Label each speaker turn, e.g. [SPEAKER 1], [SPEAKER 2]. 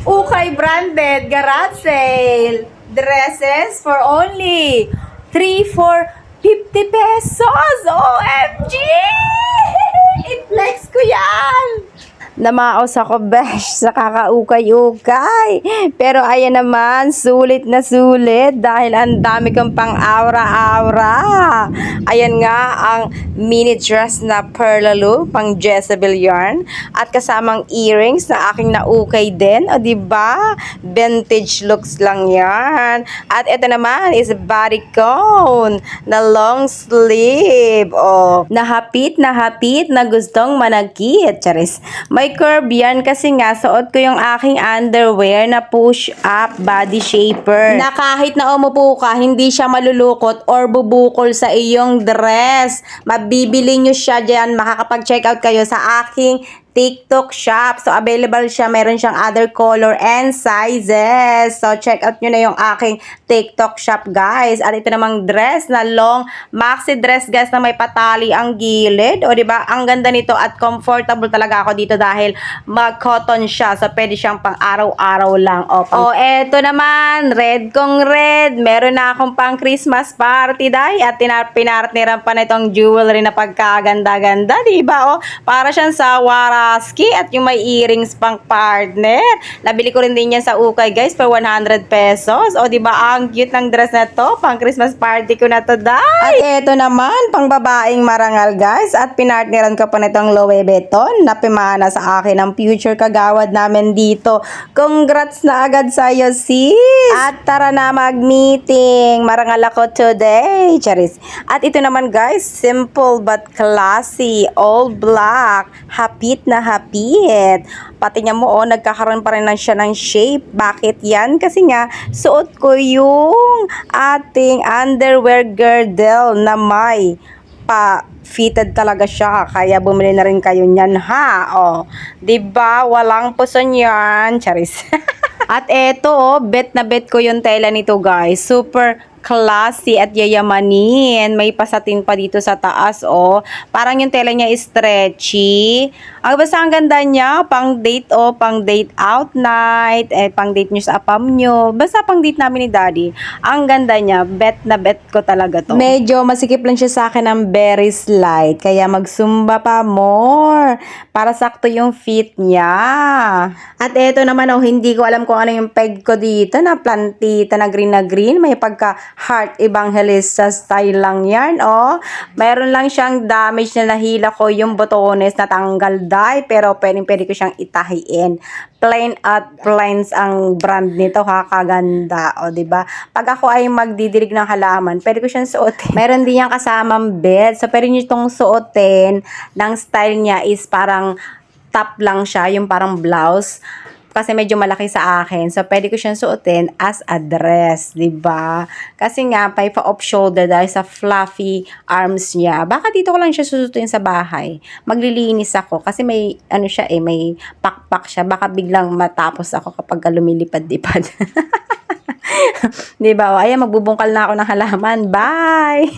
[SPEAKER 1] Ukay branded garage sale. Dresses for only 3 for 50 pesos. OMG! I-flex ko yan! Namaos ako, besh, sa kakaukay-ukay. Pero ayan naman, sulit na sulit dahil ang dami kong pang aura-aura. Ayan nga ang mini dress na perlalo, pang Jezebel yarn. At kasamang earrings na aking naukay din. O diba? Vintage looks lang yan. At ito naman is bodycon na long sleeve. O, nahapit na gustong managkit. Charis. May curve yan kasi nga suot ko yung aking underwear na push-up body shaper. Na kahit na umupo ka, hindi siya malulukot or bubukol sa iyong dress. Mabibili nyo siya dyan. Makakapag-check out kayo sa aking TikTok shop. So, available siya. Meron siyang other color and sizes. So, check out nyo na yung aking TikTok shop, guys. At ito namang dress na long maxi dress, guys, na may patali ang gilid. O, diba? Ang ganda nito at comfortable talaga ako dito dahil mag-cotton siya. So, pwede siyang pang araw-araw lang. O, eto naman. Red kong red. Meron na akong pang Christmas party, day. At pinartneran pa na itong jewelry na pagkaganda-ganda, diba? O, para siyang sa Swarovski at yung may earrings pang partner. Nabili ko rin din yan sa ukay, guys, for 100 pesos. O, diba, ang cute ng dress na to. Pang Christmas party ko na to, day. At eto naman, pang babaeng marangal, guys. At pinartneran ko pa na itong Louis Vuitton na pimana sa akin ang future kagawad namin dito. Congrats na agad sa'yo, sis. At tara na mag-meeting. Marangal ako today. Charis. At ito naman, guys, simple but classy. All black. Hapit na hapit. Pati niya mo, nagkakaroon pa rin lang siya ng shape. Bakit yan? Kasi nga, suot ko yung ating underwear girdle na may fitted talaga siya. Kaya bumili na rin kayo niyan, ha? O, diba? Walang puson yan. Charis. At eto, bet na bet ko yung tela nito, guys. Super classy at yayamanin. May pasatin pa dito sa taas, oh. Parang yung tela niya is stretchy. Basta ang ganda niya, pang date, oh, pang date out night, pang date nyo sa apam nyo. Basta pang date namin ni Daddy. Ang ganda niya, bet na bet ko talaga to. Medyo masikip lang siya sa akin ng very slight, kaya magsumba pa more para sakto yung fit niya. At eto naman, oh, hindi ko alam kung ano yung peg ko dito na plantita na green, may pagka heart evangelista style lang yan, oh. Mayroon lang siyang damage na nahila ko yung botones na tanggal dye, pero pwede ko siyang itahiin. Plain at plains ang brand nito, ha, kaganda, o, diba? Pag ako ay magdidilig ng halaman, pwede ko siyang suotin. Meron din yung kasamang bed, so pwede nyo itong suotin. Ng style niya is parang top lang siya, yung parang blouse. Kasi medyo malaki sa akin. So, pwede ko siyang suotin as a dress, diba? Kasi nga, may pa-off shoulder dahil sa fluffy arms niya. Baka dito ko lang siya susutuin sa bahay. Maglilinis ako. Kasi may, ano siya may pakpak siya. Baka biglang matapos ako kapag lumilipad-lipad. Diba? O, ayan, magbubungkal na ako ng halaman. Bye!